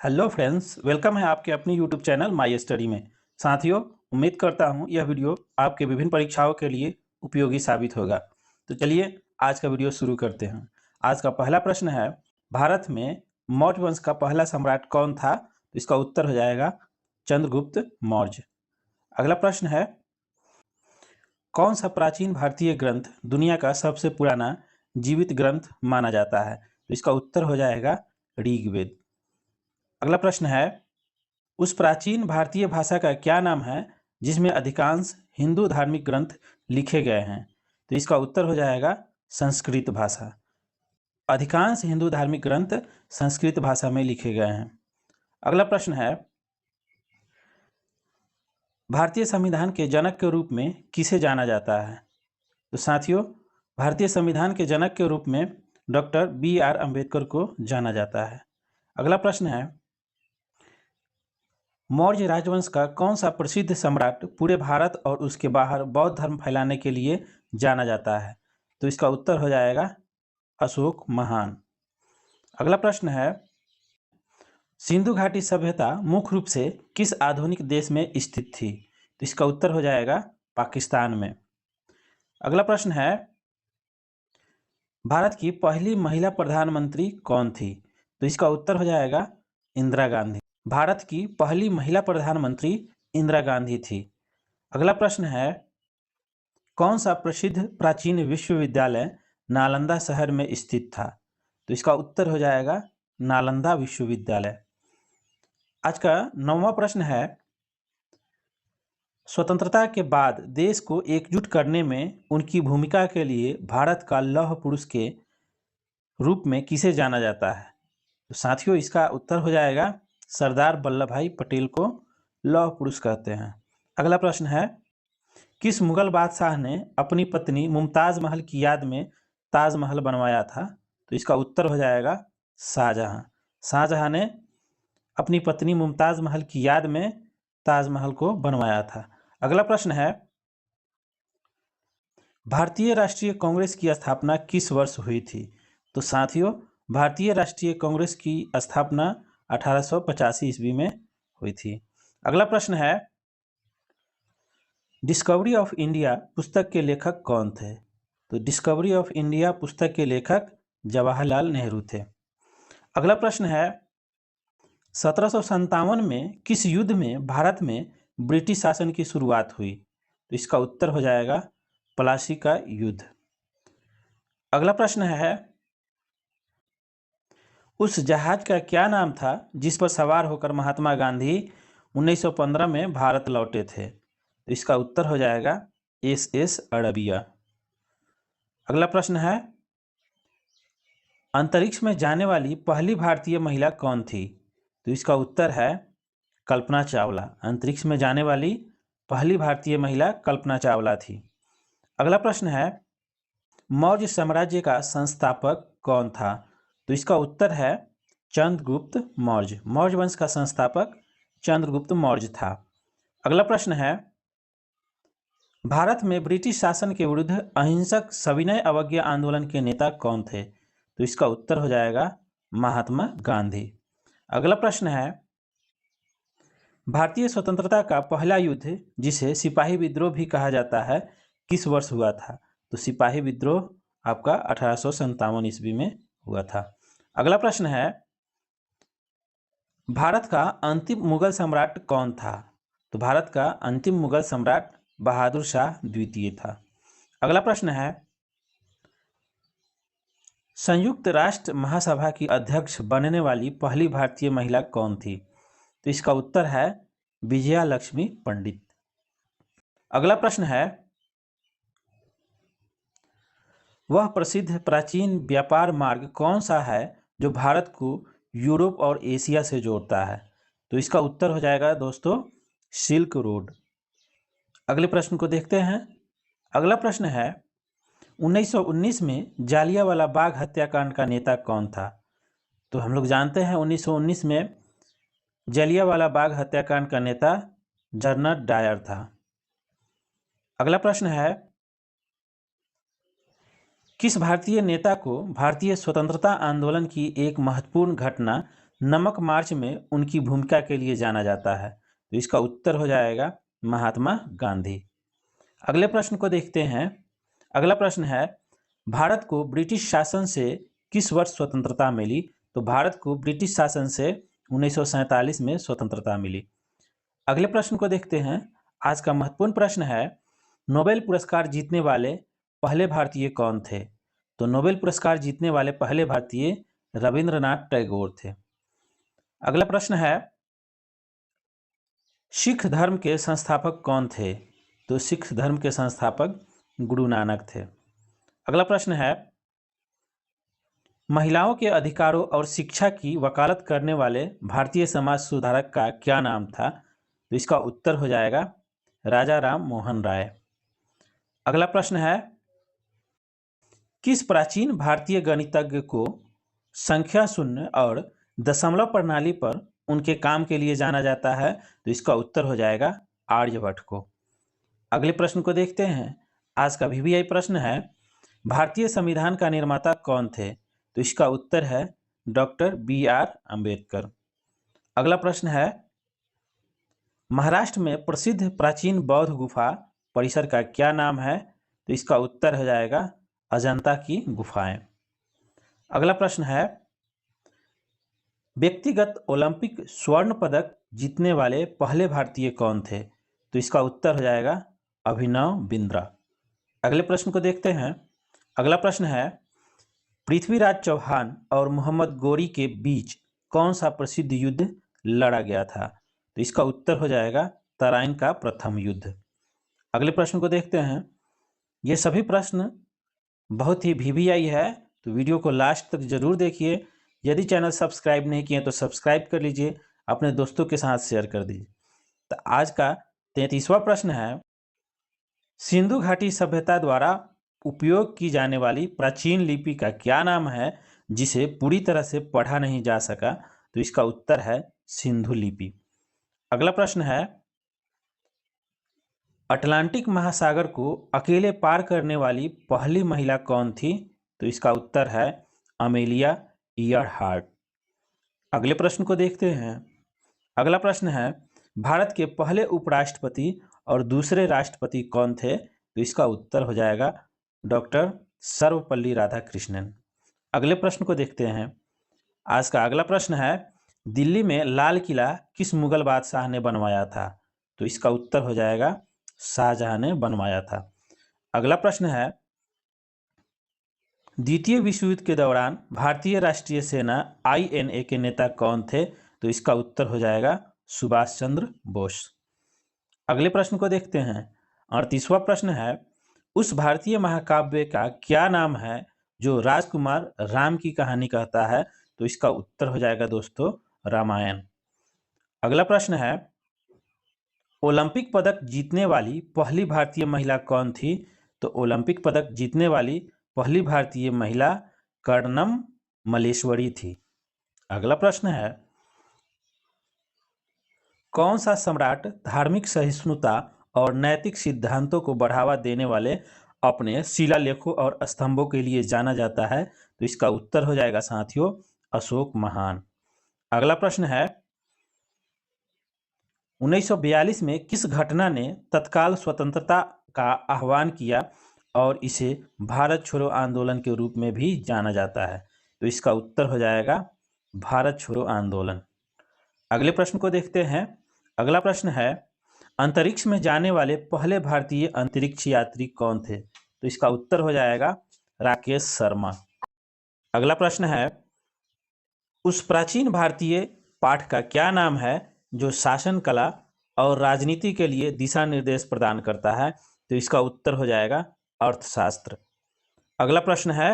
Hello friends, welcome है आपके अपनी यूट्यूब चैनल माई स्टडी में। साथियों, उम्मीद करता हूं यह वीडियो आपके विभिन्न परीक्षाओं के लिए उपयोगी साबित होगा। तो चलिए आज का वीडियो शुरू करते हैं। आज का पहला प्रश्न है, भारत में मौर्य वंश का पहला सम्राट कौन था? तो इसका उत्तर हो जाएगा चंद्रगुप्त मौर्य। अगला प्रश्न है, कौन सा प्राचीन भारतीय ग्रंथ दुनिया का सबसे पुराना जीवित ग्रंथ माना जाता है? तो इसका उत्तर हो जाएगा ऋग्वेद। अगला प्रश्न है, उस प्राचीन भारतीय भाषा का क्या नाम है जिसमें अधिकांश हिंदू धार्मिक ग्रंथ लिखे गए हैं? तो इसका उत्तर हो जाएगा संस्कृत भाषा। अधिकांश हिंदू धार्मिक ग्रंथ संस्कृत भाषा में लिखे गए हैं। अगला प्रश्न है, भारतीय संविधान के जनक के रूप में किसे जाना जाता है? तो साथियों, भारतीय संविधान के जनक के रूप में डॉक्टर BR अम्बेडकर को जाना जाता है। अगला प्रश्न है, मौर्य राजवंश का कौन सा प्रसिद्ध सम्राट पूरे भारत और उसके बाहर बौद्ध धर्म फैलाने के लिए जाना जाता है? तो इसका उत्तर हो जाएगा अशोक महान। अगला प्रश्न है, सिंधु घाटी सभ्यता मुख्य रूप से किस आधुनिक देश में स्थित थी? तो इसका उत्तर हो जाएगा पाकिस्तान में। अगला प्रश्न है, भारत की पहली महिला प्रधानमंत्री कौन थी? तो इसका उत्तर हो जाएगा इंदिरा गांधी। भारत की पहली महिला प्रधानमंत्री इंदिरा गांधी थी। अगला प्रश्न है, कौन सा प्रसिद्ध प्राचीन विश्वविद्यालय नालंदा शहर में स्थित था? तो इसका उत्तर हो जाएगा नालंदा विश्वविद्यालय। आज का 9वां प्रश्न है, स्वतंत्रता के बाद देश को एकजुट करने में उनकी भूमिका के लिए भारत का लौह पुरुष के रूप में किसे जाना जाता है? तो साथियों, इसका उत्तर हो जाएगा सरदार वल्लभ भाई पटेल को लौह पुरुष कहते हैं। अगला प्रश्न है, किस मुगल बादशाह ने अपनी पत्नी मुमताज महल की याद में ताजमहल बनवाया था? तो इसका उत्तर हो जाएगा शाहजहां। शाहजहां ने अपनी पत्नी मुमताज महल की याद में ताजमहल को बनवाया था। अगला प्रश्न है, भारतीय राष्ट्रीय कांग्रेस की स्थापना किस वर्ष हुई थी? तो साथियों, भारतीय राष्ट्रीय कांग्रेस की स्थापना 1885 ईस्वी में हुई थी। अगला प्रश्न है, डिस्कवरी ऑफ इंडिया पुस्तक के लेखक कौन थे? तो डिस्कवरी ऑफ इंडिया पुस्तक के लेखक जवाहरलाल नेहरू थे। अगला प्रश्न है, 1757 में किस युद्ध में भारत में ब्रिटिश शासन की शुरुआत हुई? तो इसका उत्तर हो जाएगा प्लासी का युद्ध। अगला प्रश्न है, उस जहाज का क्या नाम था जिस पर सवार होकर महात्मा गांधी 1915 में भारत लौटे थे? तो इसका उत्तर हो जाएगा SS अरबिया। अगला प्रश्न है, अंतरिक्ष में जाने वाली पहली भारतीय महिला कौन थी? तो इसका उत्तर है कल्पना चावला। अंतरिक्ष में जाने वाली पहली भारतीय महिला कल्पना चावला थी। अगला प्रश्न है, मौर्य साम्राज्य का संस्थापक कौन था? तो इसका उत्तर है चंद्रगुप्त मौर्य। मौर्य वंश का संस्थापक चंद्रगुप्त मौर्य था। अगला प्रश्न है, भारत में ब्रिटिश शासन के विरुद्ध अहिंसक सविनय अवज्ञा आंदोलन के नेता कौन थे? तो इसका उत्तर हो जाएगा महात्मा गांधी। अगला प्रश्न है, भारतीय स्वतंत्रता का पहला युद्ध जिसे सिपाही विद्रोह भी कहा जाता है किस वर्ष हुआ था? तो सिपाही विद्रोह आपका 1857 ईस्वी में हुआ था। अगला प्रश्न है, भारत का अंतिम मुगल सम्राट कौन था? तो भारत का अंतिम मुगल सम्राट बहादुर शाह द्वितीय था। अगला प्रश्न है, संयुक्त राष्ट्र महासभा की अध्यक्ष बनने वाली पहली भारतीय महिला कौन थी? तो इसका उत्तर है विजया लक्ष्मी पंडित। अगला प्रश्न है, वह प्रसिद्ध प्राचीन व्यापार मार्ग कौन सा है जो भारत को यूरोप और एशिया से जोड़ता है? तो इसका उत्तर हो जाएगा दोस्तों सिल्क रोड। अगले प्रश्न को देखते हैं। अगला प्रश्न है, 1919 में जालियांवाला बाग हत्याकांड का नेता कौन था? तो हम लोग जानते हैं 1919 में जालियांवाला बाग हत्याकांड का नेता जनरल डायर था। अगला प्रश्न है, किस भारतीय नेता को भारतीय स्वतंत्रता आंदोलन की एक महत्वपूर्ण घटना नमक मार्च में उनकी भूमिका के लिए जाना जाता है? तो इसका उत्तर हो जाएगा महात्मा गांधी। अगले प्रश्न को देखते हैं। अगला प्रश्न है, भारत को ब्रिटिश शासन से किस वर्ष स्वतंत्रता मिली? तो भारत को ब्रिटिश शासन से 1947 में स्वतंत्रता मिली। अगले प्रश्न को देखते हैं। आज का महत्वपूर्ण प्रश्न है, नोबेल पुरस्कार जीतने वाले पहले भारतीय कौन थे? तो नोबेल पुरस्कार जीतने वाले पहले भारतीय रविंद्रनाथ टैगोर थे। अगला प्रश्न है, सिख धर्म के संस्थापक कौन थे? तो सिख धर्म के संस्थापक गुरु नानक थे। अगला प्रश्न है, महिलाओं के अधिकारों और शिक्षा की वकालत करने वाले भारतीय समाज सुधारक का क्या नाम था? तो इसका उत्तर हो जाएगा राजा राम मोहन राय। अगला प्रश्न है, किस प्राचीन भारतीय गणितज्ञ को संख्या शून्य और दशमलव प्रणाली पर उनके काम के लिए जाना जाता है? तो इसका उत्तर हो जाएगा आर्यभट्ट को। अगले प्रश्न को देखते हैं। आज का VVI प्रश्न है, भारतीय संविधान का निर्माता कौन थे? तो इसका उत्तर है डॉक्टर BR अम्बेडकर। अगला प्रश्न है, महाराष्ट्र में प्रसिद्ध प्राचीन बौद्ध गुफा परिसर का क्या नाम है? तो इसका उत्तर हो जाएगा अजंता की गुफाएं। अगला प्रश्न है, व्यक्तिगत ओलंपिक स्वर्ण पदक जीतने वाले पहले भारतीय कौन थे? तो इसका उत्तर हो जाएगा अभिनव बिंद्रा। अगले प्रश्न को देखते हैं। अगला प्रश्न है, पृथ्वीराज चौहान और मोहम्मद गोरी के बीच कौन सा प्रसिद्ध युद्ध लड़ा गया था? तो इसका उत्तर हो जाएगा तराइन का प्रथम युद्ध। अगले प्रश्न को देखते हैं। ये सभी प्रश्न बहुत ही VVI है, तो वीडियो को लास्ट तक जरूर देखिए। यदि चैनल सब्सक्राइब नहीं किए तो सब्सक्राइब कर लीजिए, अपने दोस्तों के साथ शेयर कर दीजिए। तो आज का 33वां प्रश्न है, सिंधु घाटी सभ्यता द्वारा उपयोग की जाने वाली प्राचीन लिपि का क्या नाम है जिसे पूरी तरह से पढ़ा नहीं जा सका? तो इसका उत्तर है सिंधु लिपि। अगला प्रश्न है, अटलांटिक महासागर को अकेले पार करने वाली पहली महिला कौन थी? तो इसका उत्तर है अमेलिया ईयरहार्ट। अगले प्रश्न को देखते हैं। अगला प्रश्न है, भारत के पहले उपराष्ट्रपति और दूसरे राष्ट्रपति कौन थे? तो इसका उत्तर हो जाएगा डॉक्टर सर्वपल्ली राधाकृष्णन। अगले प्रश्न को देखते हैं। आज का अगला प्रश्न है, दिल्ली में लाल किला किस मुगल बादशाह ने बनवाया था? तो इसका उत्तर हो जाएगा शाहजहां ने बनवाया था। अगला प्रश्न है, द्वितीय विश्व युद्ध के दौरान भारतीय राष्ट्रीय सेना INA के नेता कौन थे? तो इसका उत्तर हो जाएगा सुभाष चंद्र बोस। अगले प्रश्न को देखते हैं। 38वां प्रश्न है, उस भारतीय महाकाव्य का क्या नाम है जो राजकुमार राम की कहानी कहता है? तो इसका उत्तर हो जाएगा दोस्तों रामायण। अगला प्रश्न है, ओलंपिक पदक जीतने वाली पहली भारतीय महिला कौन थी? तो ओलंपिक पदक जीतने वाली पहली भारतीय महिला कर्णम मलेश्वरी थी। अगला प्रश्न है, कौन सा सम्राट धार्मिक सहिष्णुता और नैतिक सिद्धांतों को बढ़ावा देने वाले अपने शिलालेखों और स्तंभों के लिए जाना जाता है? तो इसका उत्तर हो जाएगा साथियों अशोक महान। अगला प्रश्न है, 1942 में किस घटना ने तत्काल स्वतंत्रता का आह्वान किया और इसे भारत छोड़ो आंदोलन के रूप में भी जाना जाता है? तो इसका उत्तर हो जाएगा भारत छोड़ो आंदोलन। अगले प्रश्न को देखते हैं। अगला प्रश्न है, अंतरिक्ष में जाने वाले पहले भारतीय अंतरिक्ष यात्री कौन थे? तो इसका उत्तर हो जाएगा राकेश शर्मा। अगला प्रश्न है, उस प्राचीन भारतीय पाठ का क्या नाम है जो शासन कला और राजनीति के लिए दिशा निर्देश प्रदान करता है? तो इसका उत्तर हो जाएगा अर्थशास्त्र। अगला प्रश्न है,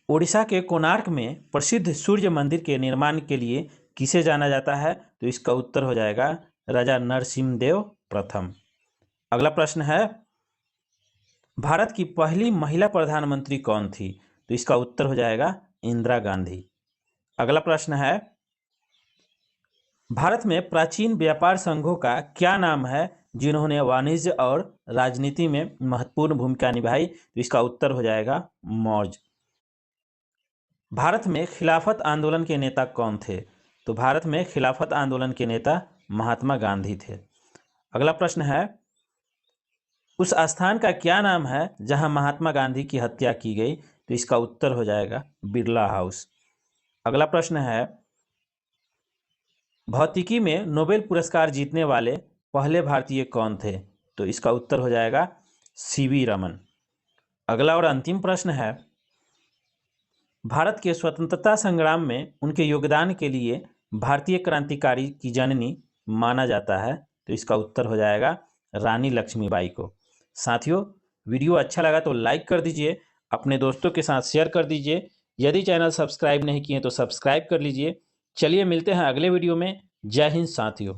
ओडिशा के कोणार्क में प्रसिद्ध सूर्य मंदिर के निर्माण के लिए किसे जाना जाता है? तो इसका उत्तर हो जाएगा राजा नरसिम्हदेव प्रथम। अगला प्रश्न है, भारत की पहली महिला प्रधानमंत्री कौन थी? तो इसका उत्तर हो जाएगा इंदिरा गांधी। अगला प्रश्न है, भारत में प्राचीन व्यापार संघों का क्या नाम है जिन्होंने वाणिज्य और राजनीति में महत्वपूर्ण भूमिका निभाई? तो इसका उत्तर हो जाएगा मौर्य। भारत में खिलाफत आंदोलन के नेता कौन थे? तो भारत में खिलाफत आंदोलन के नेता महात्मा गांधी थे। अगला प्रश्न है, उस स्थान का क्या नाम है जहां महात्मा गांधी की हत्या की गई? तो इसका उत्तर हो जाएगा बिरला हाउस। अगला प्रश्न है, भौतिकी में नोबेल पुरस्कार जीतने वाले पहले भारतीय कौन थे? तो इसका उत्तर हो जाएगा सीवी रमन। अगला और अंतिम प्रश्न है, भारत के स्वतंत्रता संग्राम में उनके योगदान के लिए भारतीय क्रांतिकारी की जननी माना जाता है। तो इसका उत्तर हो जाएगा रानी लक्ष्मीबाई को। साथियों, वीडियो अच्छा लगा तो लाइक कर दीजिए, अपने दोस्तों के साथ शेयर कर दीजिए। यदि चैनल सब्सक्राइब नहीं किए तो सब्सक्राइब कर लीजिए। चलिए मिलते हैं अगले वीडियो में। जय हिंद साथियों।